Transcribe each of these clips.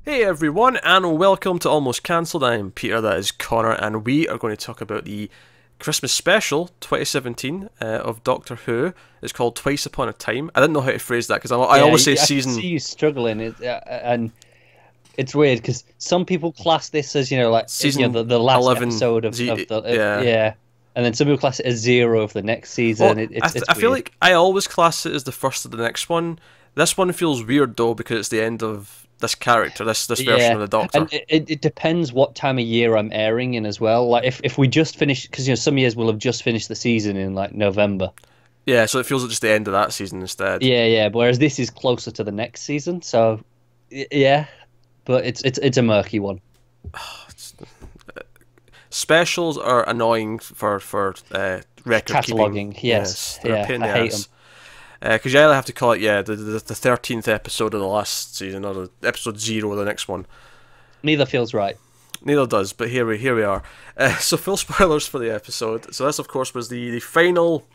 Hey everyone, and welcome to Almost Cancelled. I'm Peter, that is Connor, and we are going to talk about the Christmas special 2017 of Doctor Who. It's called Twice Upon a Time. I didn't know how to phrase that because I Yeah, always say I can season. see you struggling, and it's weird because some people class this as like Season the last 11 episode of Z. the Yeah. yeah, and then some people class it as zero of the next season. Well, It, I, it's th- it's I feel weird. like I always class it as the first of the next one. This one feels weird though because it's the end of this character, this version Yeah, of the Doctor. and it depends what time of year I'm airing in as well. Like if we just finish, because some years we'll have just finished the season in like November. Yeah, so it feels like just the end of that season instead. Yeah, yeah. Whereas this is closer to the next season, so yeah. But it's a murky one. Specials are annoying for record keeping. Cataloging, Yes, yes, they're a yeah, pain in I the hate them. ass. Because you either have to call it the 13th episode of the last season or the episode 0 of the next one. Neither feels right. Neither does, but here we are. So full spoilers for the episode. So this of course was the final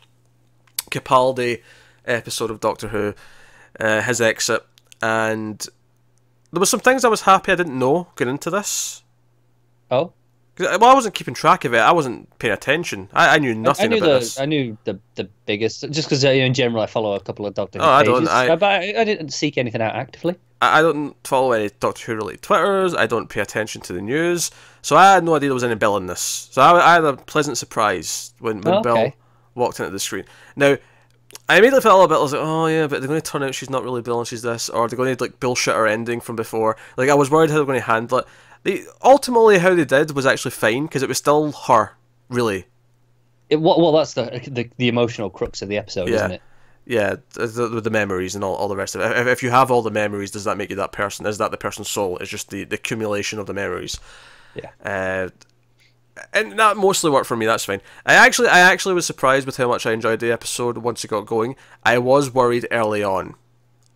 Capaldi episode of Doctor Who, his exit, and there was some things I was happy I didn't know going into this. Oh, Well, I wasn't keeping track of it. I wasn't paying attention. I knew I nothing knew about this. the biggest, just because in general I follow a couple of Doctor Oh, Who I don't. pages, but I didn't seek anything out actively. I don't follow any Doctor Who related Twitters. I don't pay attention to the news, so I had no idea there was any Bill in this. So I had a pleasant surprise when Oh, Bill okay. walked into the screen. Now I immediately felt a little bit. I was like, oh yeah, but they're going to turn out she's not really Bill and she's this, or they're going to like bullshit her ending from before. Like I was worried how they're going to handle it. Ultimately how they did was actually fine because it was still her, really. Well, that's the emotional crux of the episode, Yeah. isn't it? Yeah, with the memories and all the rest of it. If you have all the memories, does that make you that person? Is that the person's soul? It's just the accumulation of the memories. Yeah. Uh, and that mostly worked for me. That's fine. I actually was surprised with how much I enjoyed the episode once it got going. I was worried early on.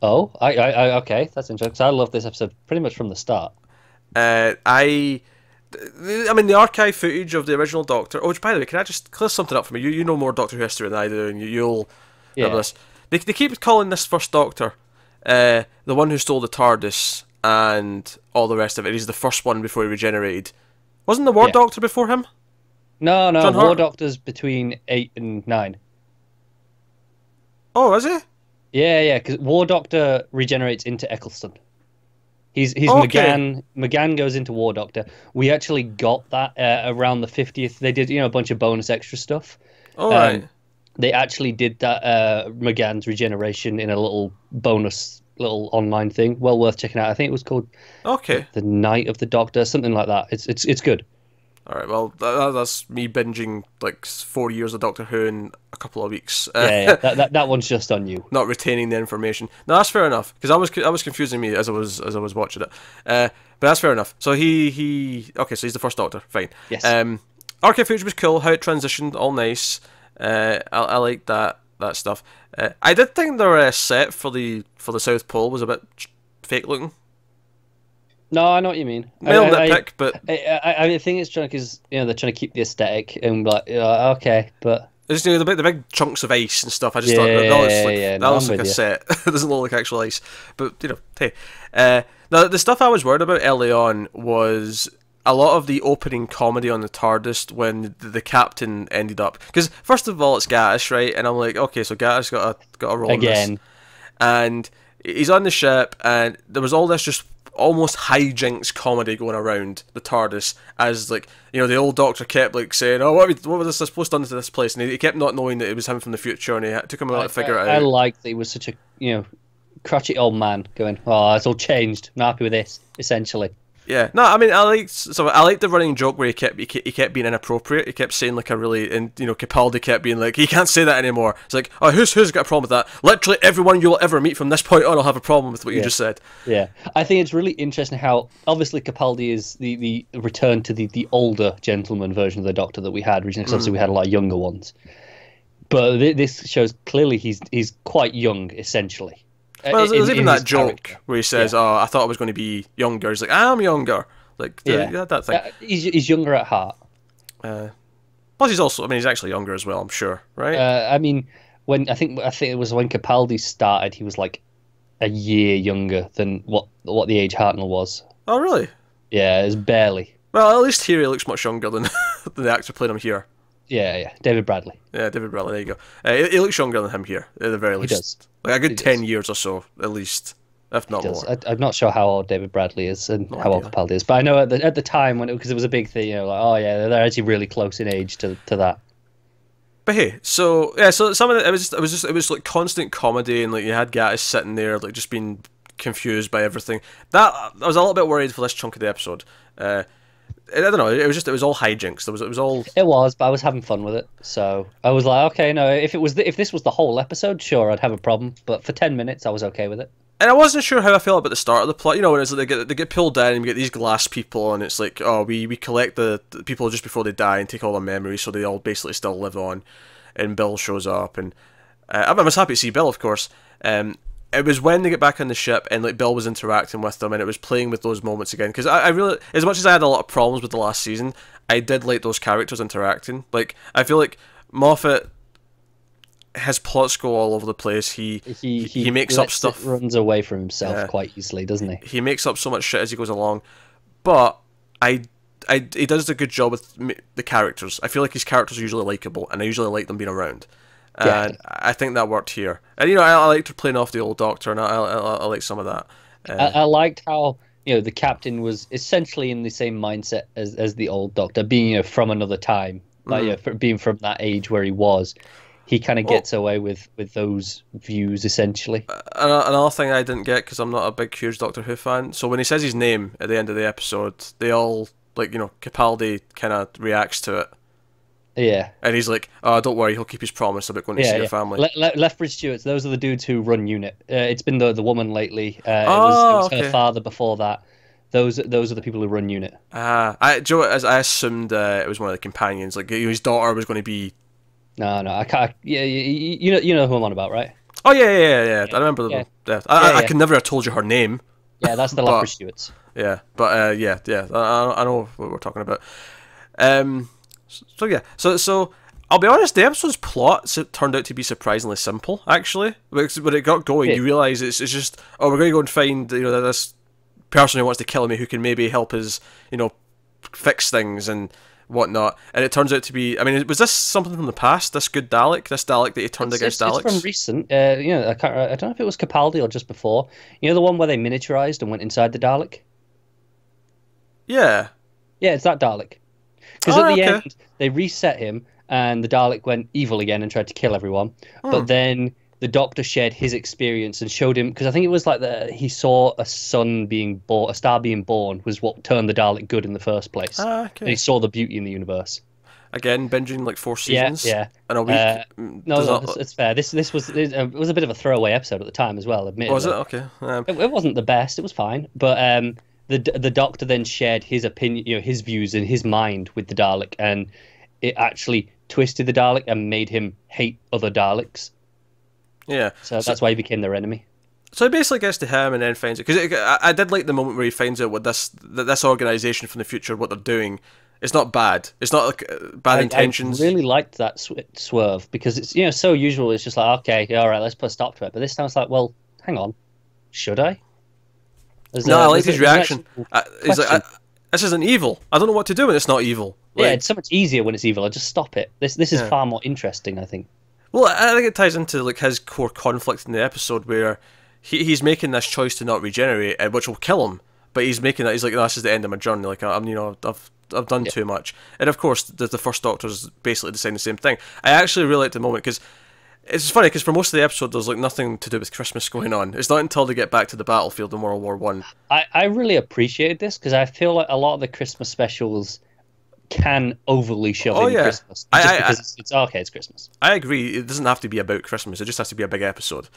Oh, okay, that's interesting. 'Cause I love this episode pretty much from the start. I mean, the archive footage of the original Doctor. Oh, which, by the way, can I just clear something up for me? You know more Doctor Who history than I do, and you'll remember Yeah, this. They keep calling this first Doctor the one who stole the TARDIS and all the rest of it. He's the first one before he regenerated. Wasn't the War yeah. Doctor before him? No, no, John War Hart? Doctor's between 8 and 9. Oh, is he? Yeah, yeah, because War Doctor regenerates into Eccleston. He's Okay. McGann. McGann goes into War Doctor. We actually got that around the 50th. They did a bunch of bonus extra stuff. All Um, right. they actually did that McGann's regeneration in a little bonus little online thing. Well worth checking out. I think it was called Okay. the Night of the Doctor, something like that. It's good. All right. Well, that's me binging like 4 years of Doctor Who in a couple of weeks. Yeah, yeah. That one's just on you. Not retaining the information. No, that's fair enough because I was confusing me as I was watching it. But that's fair enough. So he okay. So he's the first Doctor. Fine. Yes. Archive footage was cool. How it transitioned, all nice. I like that stuff. I did think their set for the South Pole was a bit fake looking. No, I know what you mean. Male nitpick, but I think it's trying because they're trying to keep the aesthetic and like okay, but it's just the big chunks of ice and stuff. I just thought yeah, that no, looks I'm like a with you. set. It doesn't look like actual ice. But hey, the stuff I was worried about early on was a lot of the opening comedy on the TARDIS when the captain ended up. Because first of all, it's Gatis, right? And I'm like, okay, so Gatis got a role in this, Again. and he's on the ship, and there was all this just almost hijinks comedy going around the TARDIS as like the old Doctor kept like saying, "Oh, what was this supposed to do to this place?" And he kept not knowing that it was him from the future, and it took him a while to figure it I out. liked that he was such a crotchety old man going, "Oh, it's all changed. I'm happy with this." Essentially, Yeah, no, I mean, I liked the running joke where he kept being inappropriate. He kept saying like a really, and Capaldi kept being like, he can't say that anymore. It's like, oh, who's got a problem with that? Literally everyone you will ever meet from this point on will have a problem with what you yeah, just said. yeah. I think it's really interesting how obviously Capaldi is the return to the older gentleman version of the Doctor that we had originally. Because obviously we had a lot of younger ones, but this shows clearly he's quite young essentially. Well, there's even His that joke character. where he says, Yeah, "Oh, I thought I was going to be younger." He's like, "I'm younger." Like, yeah. yeah, that thing. He's younger at heart. Uh, Plus, he's actually younger as well. I'm sure, right? I mean, when I think it was when Capaldi started, he was like a year younger than what the age Hartnell was. Oh, really? Yeah, it's barely. Well, at least here he looks much younger than, than the actor playing him here. Yeah, David Bradley. Yeah, David Bradley, there you go. He looks younger than him here, at the very He least. does. Like a good He 10 does. years or so, at least, if He not does. more. I'm not sure how old David Bradley is and No how old idea. Capaldi is, but I know at the time when because it was a big thing, like, oh yeah, they're actually really close in age to that. But hey, so yeah, so some of it was like constant comedy, and like you had guys sitting there like just being confused by everything. That I was a little bit worried for this chunk of the episode. I don't know. It was all hijinks. It was all. It was, but I was having fun with it, so I was like, okay, no, if this was the whole episode, sure, I'd have a problem, but for 10 minutes, I was okay with it. And I wasn't sure how I felt about the start of the plot. You know, when it's like they get pulled down and you get these glass people, and it's like, oh, we collect the people just before they die and take all their memories, so they all basically still live on. And Bill shows up, and I was happy to see Bill, of course. It was when they get back on the ship, and like Bill was interacting with them, and it was playing with those moments again. Because I really, as much as I had a lot of problems with the last season, I did like those characters interacting. Like I feel like Moffat. His plots go all over the place. He makes up stuff. Runs away from himself quite easily, doesn't he? He makes up so much shit as he goes along, but he does a good job with the characters. I feel like his characters are usually likable, and I usually like them being around. And I think that worked here. And you know, I liked her playing off the old Doctor, and I like some of that. I liked how the captain was essentially in the same mindset as the old Doctor, being from another time, like being from that age where he was. He kind of gets away with those views, essentially. Another thing I didn't get, because I'm not a big, huge Doctor Who fan, so when he says his name at the end of the episode, they all, like, Capaldi kind of reacts to it. Yeah. And he's like, oh, don't worry, he'll keep his promise about going to see your family. Lethbridge Stewarts, those are the dudes who run UNIT. It's been the woman lately. It was her father before that. Those are the people who run UNIT. I assumed it was one of the companions. Like, his daughter was going to be... No, I can't. Yeah, you know who I'm on about, right? Oh yeah. I remember them. Yeah. I could never have told you her name. Yeah, that's the Lethbridge Stewarts. Yeah, but I know what we're talking about. So I'll be honest. The episode's plot turned out to be surprisingly simple, actually. When it got going, you realise it's just we're going to go and find this person who wants to kill me, who can maybe help us fix things and whatnot, and it turns out to be. I mean, was this something from the past? This good Dalek, this Dalek that he turned against Daleks? It's from recent. I don't know if it was Capaldi or just before. The one where they miniaturized and went inside the Dalek. Yeah, it's that Dalek. Because at the end they reset him, and the Dalek went evil again and tried to kill everyone. But then the Doctor shared his experience and showed him, because I think it was like he saw a son being born, a star being born, was what turned the Dalek good in the first place. And he saw the beauty in the universe. Again, binging like 4 seasons. Yeah. In a week. No, it's fair. This was it was a bit of a throwaway episode at the time as well. Admittedly. Was it? Okay. It wasn't the best. It was fine, but the Doctor then shared his opinion, his views in his mind with the Dalek, and it actually twisted the Dalek and made him hate other Daleks. Yeah. So that's why he became their enemy. So he basically gets to him and then finds it, because I did like the moment where he finds out what this organization from the future, what they're doing. It's not bad. It's not like bad intentions. I really liked that swerve, because it's so usual. It's just like, okay, all right, let's put a stop to it. But this time it's like, well, hang on, should I? I liked his reaction. He's like, this isn't evil. I don't know what to do when it's not evil. Yeah, it's so much easier when it's evil. I just stop it. This is far more interesting, I think. Well, I think it ties into like his core conflict in the episode, where he's making this choice to not regenerate, which will kill him. But he's making that. He's like, no, this is the end of my journey. Like, I've done too much. And of course, the first Doctor's basically saying the same thing. I actually really like the moment, because it's funny, because for most of the episode there's like nothing to do with Christmas going on. It's not until they get back to the battlefield in World War One. I really appreciated this, because I feel like a lot of the Christmas specials can overly shove in Christmas. Because it's Christmas. I agree. It doesn't have to be about Christmas. It just has to be a big episode.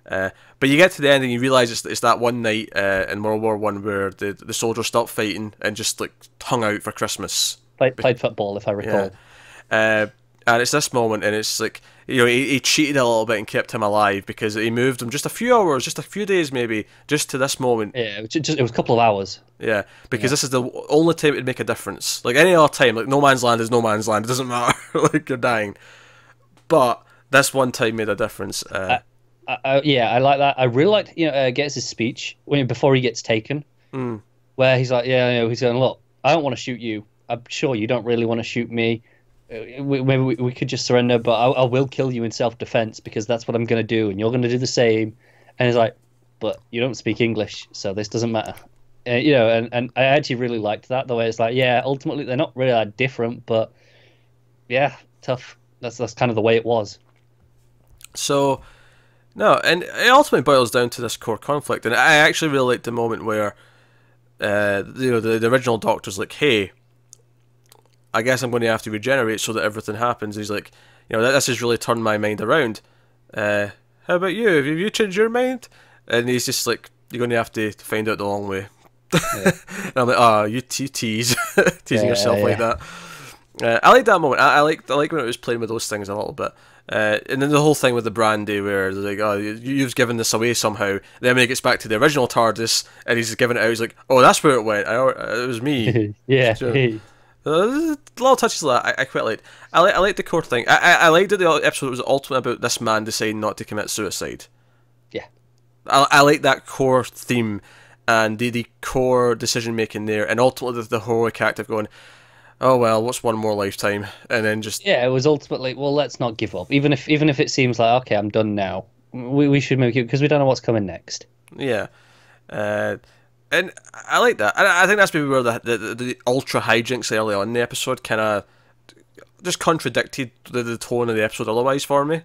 But you get to the end and you realise it's that one night in World War One where the soldiers stopped fighting and just like hung out for Christmas. Played football, if I recall. Yeah. And it's this moment, and it's like, he cheated a little bit and kept him alive, because he moved him just a few hours, just a few days maybe, just to this moment. Yeah, it was a couple of hours. Yeah, because this is the only time it'd make a difference. Like any other time, like No Man's Land is No Man's Land. It doesn't matter. Like, you're dying. But this one time made a difference. I like that. I really liked, Gates' speech before he gets taken. where he's like, yeah, you know, he's going, look, I don't want to shoot you. I'm sure you don't really want to shoot me. Maybe we could just surrender, but I will kill you in self-defense because that's what I'm going to do, and you're going to do the same. And he's like, but you don't speak English, so this doesn't matter. You know, and I actually really liked that, the way it's like, yeah, ultimately they're not really that different, but yeah, tough. That's kind of the way it was. So, no, and it ultimately boils down to this core conflict, and I actually really like the moment where, you know, the original Doctor's like, hey, I guess I'm going to have to regenerate so that everything happens. He's like, you know, this has really turned my mind around. How about you? Have you changed your mind? And he's just like, you're going to have to find out the long way. Yeah. And I'm like, oh, you tease, teasing yourself like that. I like that moment. I like when it was playing with those things a little bit. And then the whole thing with the brandy, where they're like, oh, you've given this away somehow. And then when he gets back to the original TARDIS and he's giving it out, he's like, oh, that's where it went. It was me. Yeah. Little touches like that I quite liked. I like the core thing. I liked that the episode was ultimately about this man deciding not to commit suicide. Yeah. I like that core theme and the core decision making there, and ultimately the heroic act of going, oh well, what's one more lifetime, and then just it was ultimately, well, let's not give up, even if it seems like, okay, I'm done now. We should make it, because we don't know what's coming next. Yeah, and I like that. I think that's maybe where the ultra hijinks early on in the episode kind of just contradicted the tone of the episode otherwise for me.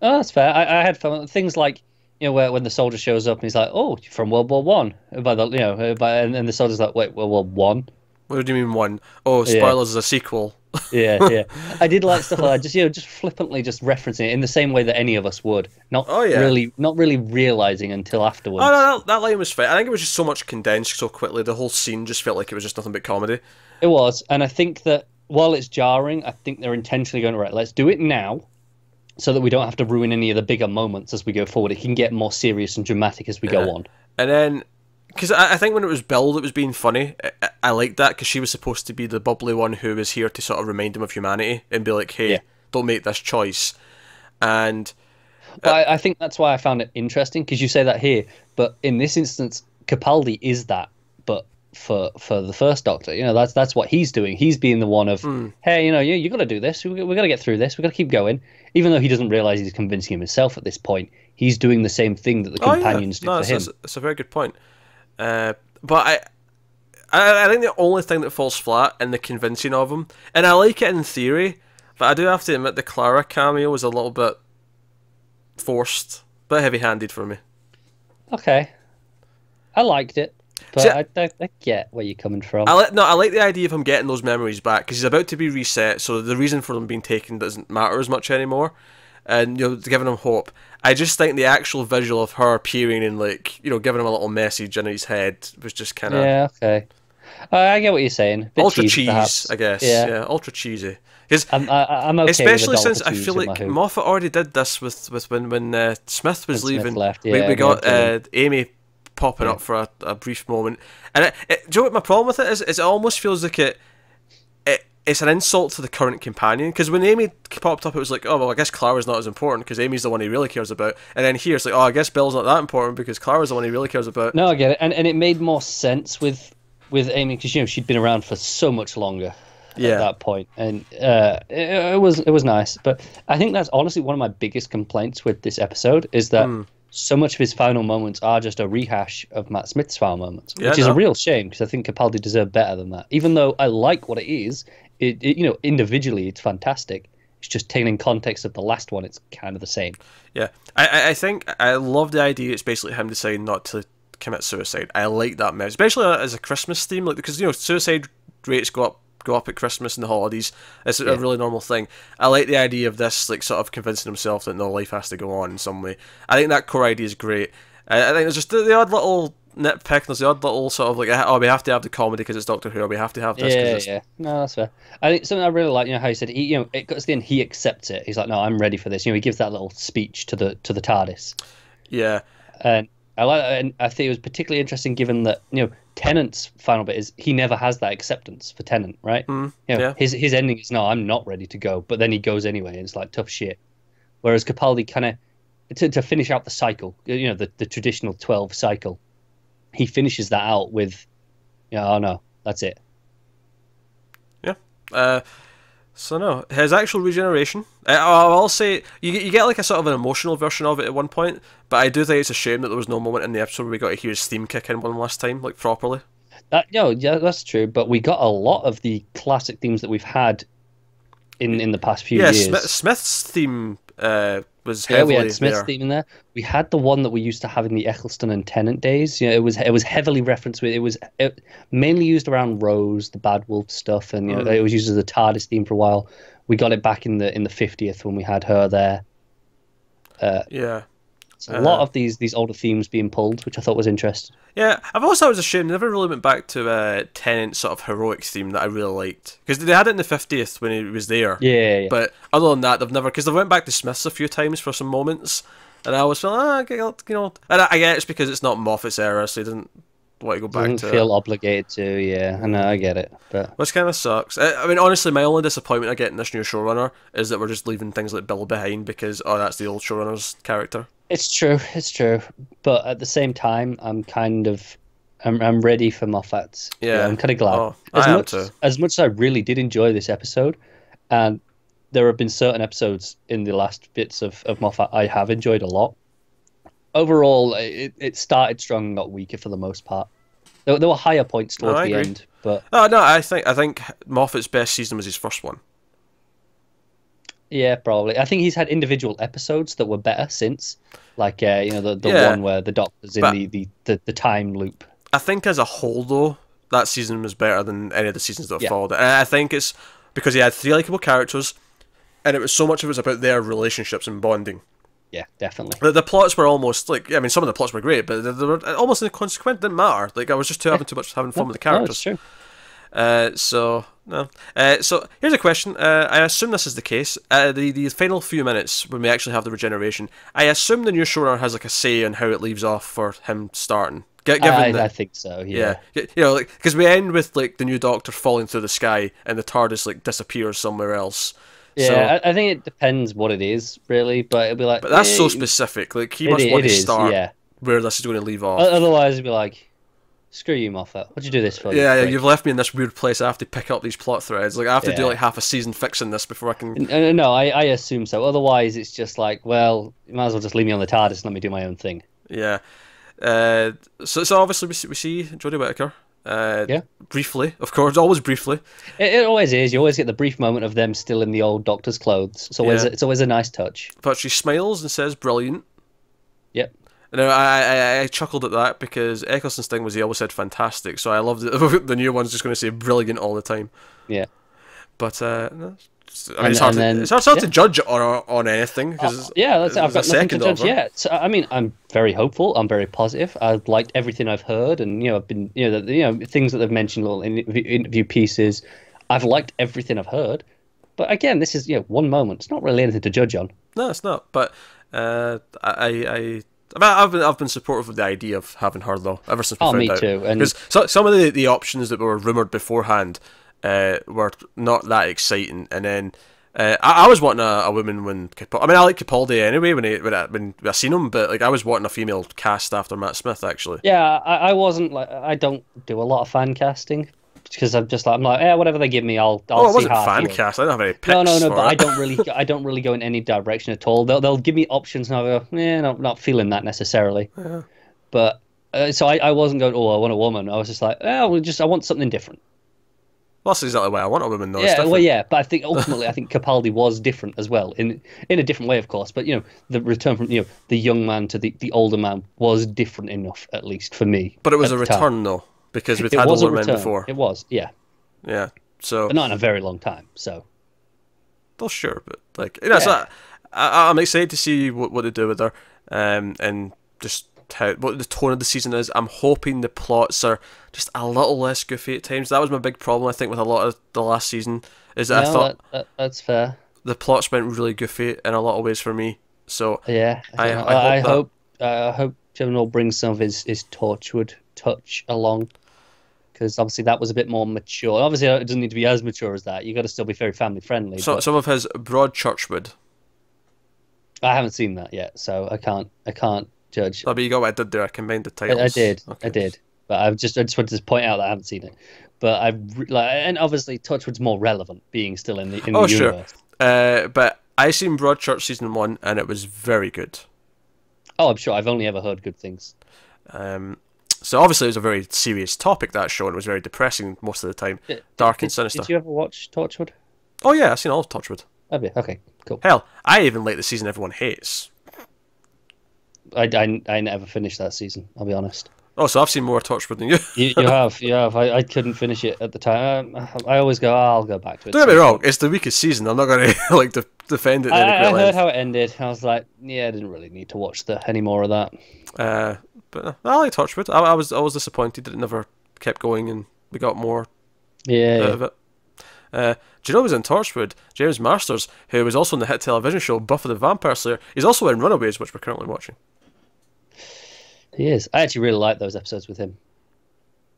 Oh, that's fair. I had fun. Things like, you know, where when the soldier shows up and he's like, "Oh, you're from World War One," by the, you know, and the soldier's like, "Wait, World War One? What do you mean one? Oh, spoilers is a sequel." Yeah. I did like stuff like that, just flippantly just referencing it in the same way that any of us would, not really realizing until afterwards. Oh no, that line was fine. I think it was just so much condensed so quickly. The whole scene just felt like it was just nothing but comedy. It was, and I think that while it's jarring, I think they're intentionally going, right, let's do it now, so that we don't have to ruin any of the bigger moments as we go forward. It can get more serious and dramatic as we go on. And then, because I think when it was billed, it was being funny. I liked that, because she was supposed to be the bubbly one who was here to sort of remind him of humanity and be like, hey, don't make this choice. And I think that's why I found it interesting, because you say that here, but in this instance, Capaldi is that, but for the first Doctor, you know, that's what he's doing. He's being the one of, hey, you know, you got to do this. We got to get through this. We got to keep going. Even though he doesn't realize he's convincing himself at this point, he's doing the same thing that the companions do for him. That's a very good point. But I think the only thing that falls flat in the convincing of him, and I like it in theory, but I do have to admit the Clara cameo was a little bit forced, a bit heavy-handed for me. Okay, I liked it, but I get where you're coming from. I like the idea of him getting those memories back, because he's about to be reset, so the reason for them being taken doesn't matter as much anymore, and, you know, giving him hope. I just think the actual visual of her appearing and, like, you know, giving him a little message in his head was just kind of... Yeah, okay. I get what you're saying. Ultra cheesy, cheese, I guess. Yeah, ultra cheesy. I'm okay, especially with since I feel like Moffat already did this with when Smith was leaving. Smith left, we got Amy popping up for a brief moment, and do you know what my problem with it is? It almost feels like it's an insult to the current companion, because when Amy popped up, it was like, oh well, I guess Clara's not as important because Amy's the one he really cares about, and then here it's like, oh, I guess Bill's not that important because Clara's the one he really cares about. No, I get it, and it made more sense with Amy, because, you know, she'd been around for so much longer at that point, and it was nice. But I think that's honestly one of my biggest complaints with this episode, is that so much of his final moments are just a rehash of Matt Smith's final moments, which is a real shame, because I think Capaldi deserved better than that. Even though I like what it is, it you know, individually it's fantastic. It's just taken in context of the last one, it's kind of the same. Yeah, I think I love the idea. It's basically him deciding not to commit suicide. I like that message, especially as a Christmas theme, like, because, you know, suicide rates go up at Christmas and the holidays. It's a really normal thing. I like the idea of this, like, sort of convincing himself that no, life has to go on in some way. I think that core idea is great. I think there's just the odd little nitpick, there's the odd little sort of like, oh, we have to have the comedy because it's Doctor Who, or we have to have this. No, that's fair. I think something I really like, you know, how he said, you know, it got to the end, he accepts it. He's like, no, I'm ready for this. You know, he gives that little speech to the TARDIS. Yeah, and I like that, and I think it was particularly interesting given that, you know, Tennant's final bit is he never has that acceptance for Tennant, right? You know, his ending is, no, I'm not ready to go, but then he goes anyway, and it's like tough shit. Whereas Capaldi kind of, to finish out the cycle, you know, the traditional 12 cycle, he finishes that out with Yeah, oh no, that's it. Yeah. So no, his actual regeneration. I'll say you get like a sort of an emotional version of it at one point, but I do think it's a shame that there was no moment in the episode where we got to hear his theme kick in one last time, like properly. Yeah, that's true. But we got a lot of the classic themes that we've had in the past few years. Smith's theme was Yeah, heavily we had Smith's there. theme in there. We had the one that we used to have in the Eccleston and Tennant days. You know, it was heavily referenced with it mainly used around Rose, the Bad Wolf stuff, and you know, it was used as a TARDIS theme for a while. We got it back in the 50th when we had her there. Yeah. So a lot of these older themes being pulled, which I thought was interesting. Yeah, I've always thought it was a shame. They never really went back to Tennant's sort of heroic theme that I really liked. Because they had it in the 50th when he was there. Yeah. But other than that, they've never... Because they went back to Smith's a few times for some moments. And I always felt, you know... And I get it's because it's not Moffat's era, so he didn't want to go back to it. Doesn't feel obligated to, yeah. I know, I get it. But which kind of sucks. I mean, honestly, my only disappointment I get in this new showrunner is that we're just leaving things like Bill behind because, that's the old showrunner's character. It's true. But at the same time, I'm ready for Moffat. Yeah, I'm kind of glad. Oh, I am too. As much as I really did enjoy this episode, and there have been certain episodes in the last bits of Moffat I have enjoyed a lot. Overall, it started strong and got weaker for the most part. There were higher points towards the end, but I think Moffat's best season was his first one. yeah, probably. I think he's had individual episodes that were better since, like the one where the Doctor's in the time loop. I think as a whole, though, that season was better than any of the seasons that have followed it. And I think it's because he had 3 likable characters, and it was so much of it was about their relationships and bonding. Yeah, definitely. The plots were almost like, I mean, some of the plots were great, but they were almost inconsequent. Didn't matter. Like I was just having fun with the characters. No, it's true. So here's a question. I assume this is the case. The final few minutes when we actually have the regeneration, I assume the new showrunner has like a say on how it leaves off for him starting. I think so. Yeah. You know, like because we end with like the new Doctor falling through the sky and the TARDIS like disappears somewhere else. Yeah, I think it depends what it is, really. But it'll be like, but that's so specific. Like he must want to start where this is going to leave off. Otherwise, it'd be like, screw you, Moffat. What'd you do this for? Yeah, you've left me in this weird place. I have to pick up these plot threads. Like I have to do like half a season fixing this before I can. No, I assume so. Otherwise, it's just like, well, you might as well just leave me on the TARDIS and let me do my own thing. Yeah. So obviously we see Jodie Whittaker. Briefly, of course, always briefly. It always is. You always get the brief moment of them still in the old Doctor's clothes. It's always a nice touch. But she smiles and says, "Brilliant." Yep. And I chuckled at that because Eccleston's thing was he always said fantastic, so I love that the new one's just going to say brilliant all the time. Yeah. But I mean, it's hard to judge on anything. I've got nothing to judge yet. So, I mean, I'm very hopeful. I'm very positive. I've liked everything I've heard, and I've been things that they've mentioned, little interview pieces. I've liked everything I've heard. But again, this is one moment. It's not really anything to judge on. No, it's not. But I've been supportive of the idea of having her though ever since we found out. Me too. Because some of the options that were rumored beforehand were not that exciting, and then I was wanting a woman when I like Capaldi anyway when I seen him, but like I was wanting a female cast after Matt Smith actually. Yeah, I wasn't like I don't do a lot of fan casting because I'm like whatever they give me I'll see. It wasn't fan cast. I don't have any picks. No, but I don't really go in any direction at all. They'll give me options and I'll go no, not feeling that necessarily. Yeah. But so I wasn't going I want a woman. I was just like I want something different. Well, that's exactly why I want a woman, though. Yeah, but I think ultimately, Capaldi was different as well, in a different way, of course. But the return from the young man to the older man was different enough, at least for me. But it was a return, though, because we've had older men before. It was, yeah. Yeah, so. But not in a very long time, so. Well, sure, but so I'm excited to see what they do with her, and just what the tone of the season is. I'm hoping the plots are just a little less goofy at times. That was my big problem, I think, with a lot of the last season, is that I thought that's fair. The plots went really goofy in a lot of ways for me. So yeah, I hope Gyllenhaal brings some of his Torchwood touch along, because obviously that was a bit more mature. Obviously, it doesn't need to be as mature as that. You got to still be very family friendly. So some of his Broadchurchwood. I haven't seen that yet, so I can't judge. Oh, but you got what I did there. I combined the titles. I did. But I just wanted to point out that I haven't seen it. But and obviously Torchwood's more relevant, being still in the universe. But I seen Broadchurch season 1, and it was very good. Oh, I'm sure. I've only ever heard good things. So obviously it was a very serious topic, that show, and it was very depressing most of the time. Dark and sinister. Did you ever watch Torchwood? Oh yeah, I've seen all of Torchwood. Have you? Okay, cool. Hell, I even like the season everyone hates. I never finished that season, I'll be honest. Oh, so I've seen more Torchwood than you. You have. I couldn't finish it at the time. I always go, I'll go back to it. Don't get me wrong, it's the weakest season. I'm not going to like defend it. I heard how it ended. I was like, yeah, I didn't really need to watch any more of that. But I like Torchwood. I was disappointed that it never kept going and we got more out of it. Do you know who was in Torchwood? James Masters, who was also in the hit television show Buffy the Vampire Slayer. He's also in Runaways, which we're currently watching. He is. I actually really like those episodes with him.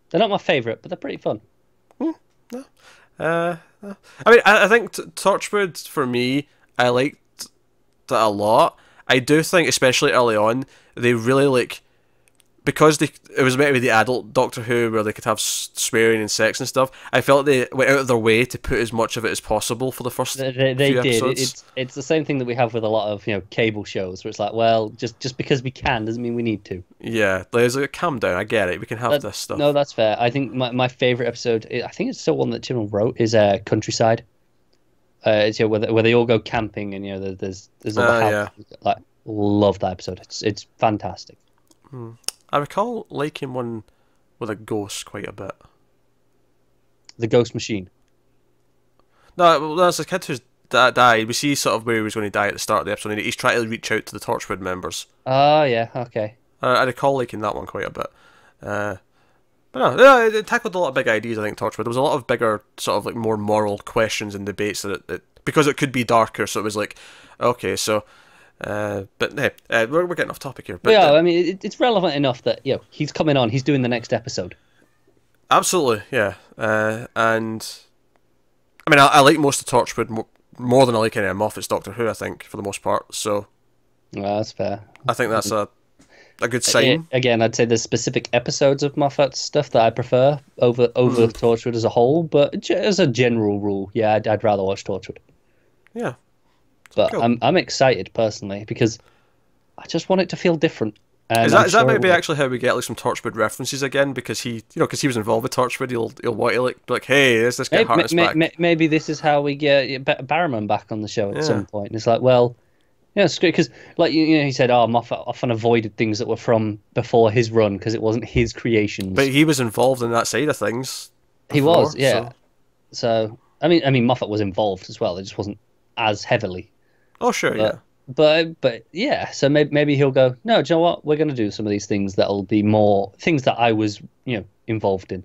They're not my favourite, but they're pretty fun. No. I mean, I think Torchwood, for me, I liked that a lot. I do think, especially early on, they really because it was meant to be the adult Doctor Who where they could have swearing and sex and stuff. I felt they went out of their way to put as much of it as possible for the first they few did. episodes. It's the same thing that we have with a lot of cable shows where it's like, well, just because we can doesn't mean we need to. Yeah, there's calm down. I get it. We can have this stuff. No, that's fair. I think my favourite episode, I think it's still one that Jim wrote, is Countryside. It's where they all go camping and there's all the house. Like, love that episode. It's fantastic. I recall liking one with a ghost quite a bit. The Ghost Machine. No, there's a kid who's died. We see sort of where he was going to die at the start of the episode. And he's trying to reach out to the Torchwood members. Oh, yeah, okay. I recall liking that one quite a bit. But no, it tackled a lot of big ideas, I think, Torchwood. There was a lot of bigger, sort of more moral questions and debates because it could be darker, so it was like, okay, so... but hey, we're getting off topic here. But yeah, I mean, it's relevant enough that he's coming on. He's doing the next episode. Absolutely, yeah. And I mean, I like most of Torchwood more than I like any of Moffat's Doctor Who. I think for the most part. So, well, that's fair. I think that's a good sign. Again, I'd say there's specific episodes of Moffat's stuff that I prefer over Torchwood as a whole. But as a general rule, yeah, I'd rather watch Torchwood. Yeah. But cool. I'm excited personally because I just want it to feel different. And is that maybe actually how we get some Torchwood references again? Because he was involved with Torchwood, he'll want to be like, hey, let's get Hartness back. Maybe this is how we get Barrowman back on the show at some point. And it's like, well, it's great because he said, Moffat often avoided things that were from before his run because it wasn't his creations. But he was involved in that side of things. He was, yeah. So I mean, Moffat was involved as well. It just wasn't as heavily. Oh, sure, yeah. But yeah, so maybe he'll go, no, do you know what? We're going to do some of these things that'll be more things that I was, involved in.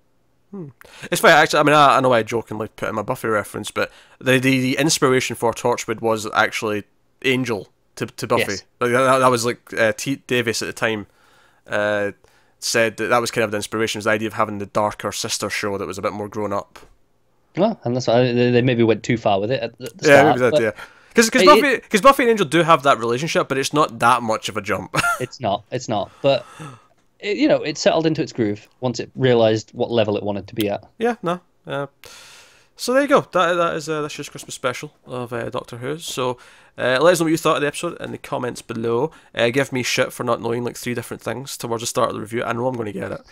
It's funny, actually. I mean, I know I jokingly put in my Buffy reference, but the inspiration for Torchwood was actually Angel to Buffy. Yes. Like, that was T. Davis at the time said that was kind of the inspiration, was the idea of having the darker sister show that was a bit more grown up. Well, and that's why they maybe went too far with it at the start. Yeah, maybe that, yeah. Because Buffy and Angel do have that relationship, but it's not that much of a jump. It's not. But it settled into its groove once it realised what level it wanted to be at. Yeah, no. So there you go. That is this year's Christmas special of Doctor Who. So let us know what you thought of the episode in the comments below. Give me shit for not knowing 3 different things towards the start of the review. I know I'm going to get it.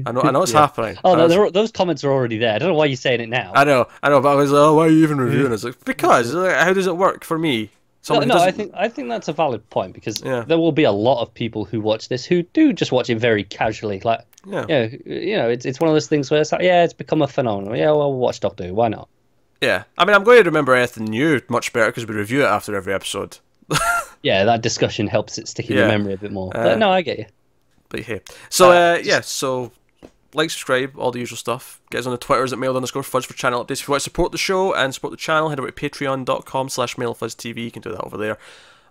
I know it's happening. Oh, no, those comments are already there. I don't know why you're saying it now. I know, but I was like, why are you even reviewing it? It's like, because, how does it work for me? I think that's a valid point because there will be a lot of people who watch this who do just watch it very casually. Like, it's one of those things where it's like, it's become a phenomenon. Yeah, well, watch Doctor Who. Why not? Yeah, I mean, I'm going to remember anything new much better because we review it after every episode. Yeah, that discussion helps it stick in your memory a bit more. But no, I get you. But hey, so so. Like, subscribe, all the usual stuff. Get us on the Twitters at mail_fuzz for channel updates. If you want to support the show and support the channel, head over to patreon.com/mailfuzztv. You can do that over there.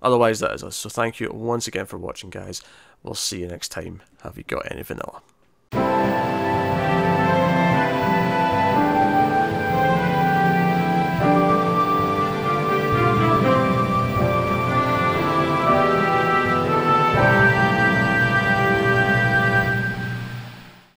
Otherwise, that is us. So thank you once again for watching, guys. We'll see you next time. Have you got any vanilla?